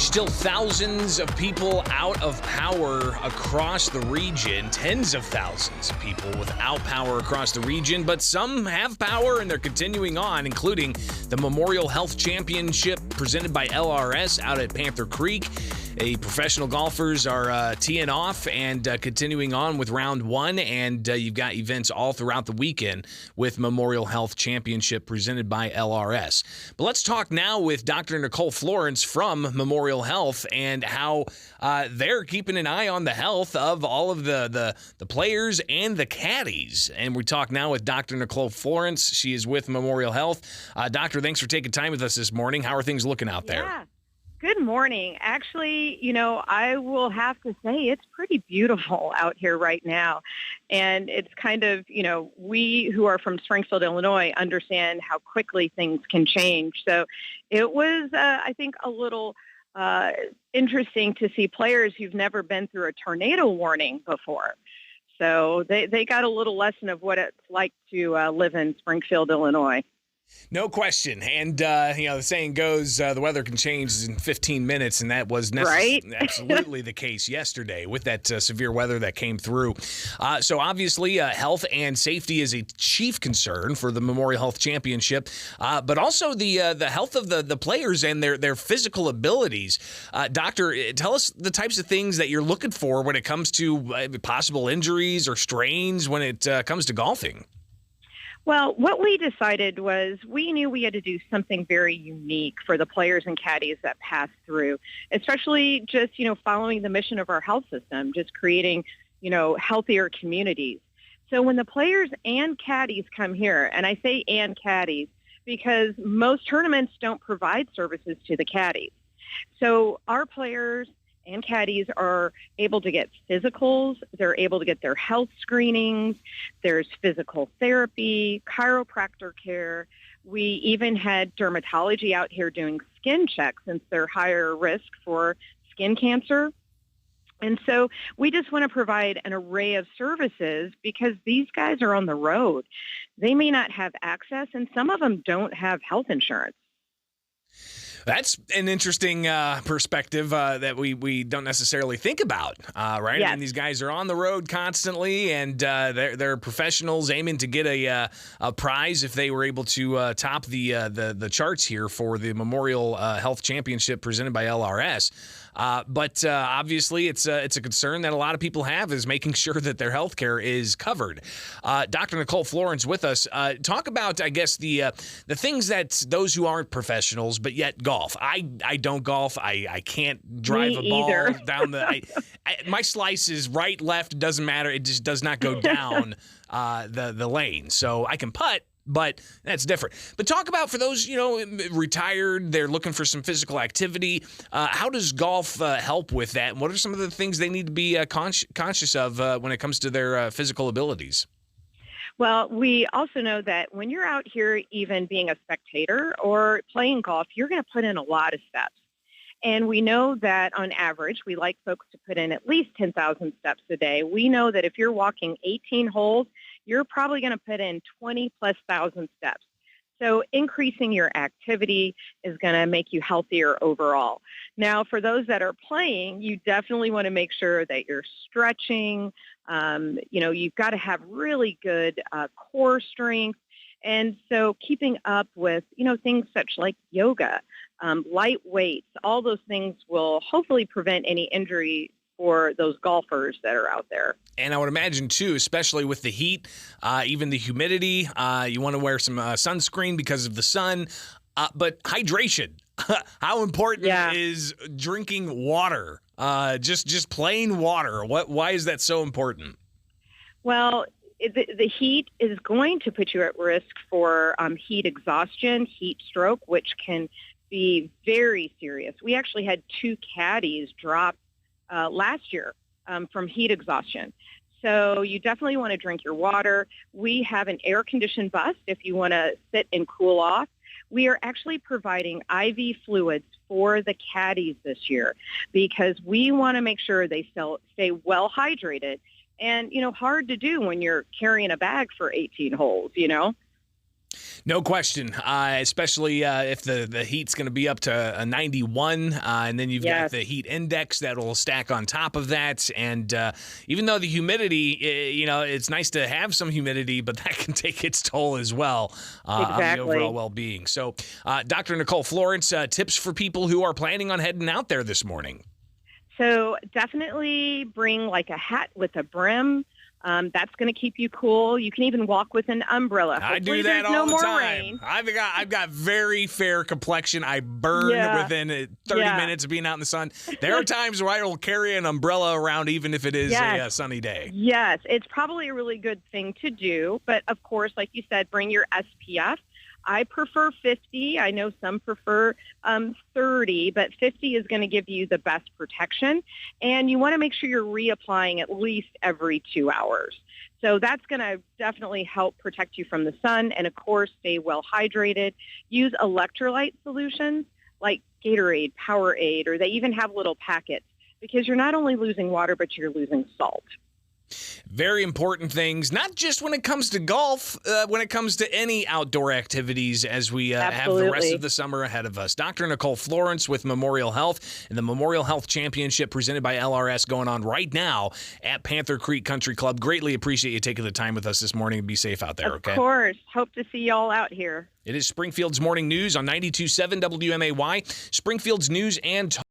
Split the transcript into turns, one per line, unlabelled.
Still thousands of people out of power across the region, tens of thousands of people without power across the region, but some have power and they're continuing on, including the Memorial Health Championship presented by LRS out at Panther Creek. Professional golfers are teeing off and continuing on with round one, and you've got events all throughout the weekend with Memorial Health Championship presented by LRS. But let's talk now with Dr. Nicole Florence from Memorial Health and how they're keeping an eye on the health of all of the players and the caddies. And we talk now with Dr. Nicole Florence. She is with Memorial Health. Doctor, thanks for taking time with us this morning. How are things looking out there?
Yeah. Good morning. Actually, I will have to say it's pretty beautiful out here right now. And it's kind of, we who are from Springfield, Illinois, understand how quickly things can change. So it was, I think, a little interesting to see players who've never been through a tornado warning before. So they got a little lesson of what it's like to live in Springfield, Illinois.
No question. And, the saying goes, the weather can change in 15 minutes, and that was absolutely the case yesterday with that severe weather that came through. So obviously, health and safety is a chief concern for the Memorial Health Championship, but also the health of the players and their physical abilities. Doctor, tell us the types of things that you're looking for when it comes to possible injuries or strains when it comes to golfing.
Well, what we decided was we knew we had to do something very unique for the players and caddies that pass through, especially just, following the mission of our health system, just creating, healthier communities. So when the players and caddies come here, and I say and caddies because most tournaments don't provide services to the caddies. So our players and caddies are able to get physicals. They're able to get their health screenings. There's physical therapy, chiropractor care. We even had dermatology out here doing skin checks since they're higher risk for skin cancer. And so we just want to provide an array of services because these guys are on the road. They may not have access, and some of them don't have health insurance.
That's an interesting perspective that we don't necessarily think about, right?
Yes.
I mean, these guys are on the road constantly, and they're professionals aiming to get a prize if they were able to top the charts here for the Memorial Health Championship presented by LRS. But obviously, it's a concern that a lot of people have is making sure that their health care is covered. Dr. Nicole Florence with us. Talk about, I guess, the things that those who aren't professionals but yet golf. I don't golf. I can't drive a ball down the. My slice is right, left. Doesn't matter. It just does not go down the lane. So I can putt, but that's different. But talk about for those, retired, they're looking for some physical activity. How does golf help with that? And what are some of the things they need to be conscious of when it comes to their physical abilities?
Well, we also know that when you're out here, even being a spectator or playing golf, you're going to put in a lot of steps. And we know that on average, we like folks to put in at least 10,000 steps a day. We know that if you're walking 18 holes, you're probably going to put in 20+ thousand steps. So increasing your activity is going to make you healthier overall. Now, for those that are playing, you definitely want to make sure that you're stretching. You've got to have really good core strength. And so keeping up with, things such like yoga, light weights, all those things will hopefully prevent any injury for those golfers that are out there.
And I would imagine, too, especially with the heat, even the humidity, you want to wear some sunscreen because of the sun. But hydration, how important is drinking water? Just plain water. Why is that so important?
Well, the heat is going to put you at risk for heat exhaustion, heat stroke, which can be very serious. We actually had 2 caddies drop last year from heat exhaustion. So you definitely want to drink your water. We have an air-conditioned bus if you want to sit and cool off. We are actually providing IV fluids for the caddies this year because we want to make sure they stay well hydrated. And, hard to do when you're carrying a bag for 18 holes,
No question, especially if the heat's going to be up to a 91, and then you've got the heat index that will stack on top of that. And even though the humidity, it's nice to have some humidity, but that can take its toll as well on the overall well-being. So, Dr. Nicole Florence, tips for people who are planning on heading out there this morning.
So definitely bring like a hat with a brim. That's going to keep you cool. You can even walk with an umbrella.
I do that all the time. I've got very fair complexion. I burn within 30 minutes of being out in the sun. There are times where I will carry an umbrella around even if it is a sunny day.
Yes, it's probably a really good thing to do. But, of course, like you said, bring your SPF. I prefer 50. I know some prefer 30, but 50 is going to give you the best protection. And you want to make sure you're reapplying at least every 2 hours. So that's going to definitely help protect you from the sun. And, of course, stay well hydrated. Use electrolyte solutions like Gatorade, Powerade, or they even have little packets because you're not only losing water, but you're losing salt.
Very important things, not just when it comes to golf, when it comes to any outdoor activities as we have the rest of the summer ahead of us. Dr. Nicole Florence with Memorial Health and the Memorial Health Championship presented by LRS going on right now at Panther Creek Country Club. Greatly appreciate you taking the time with us this morning and be safe out there, okay?
Of course. Hope to see y'all out here.
It is Springfield's Morning News on 92.7 WMAY, Springfield's News and Talk.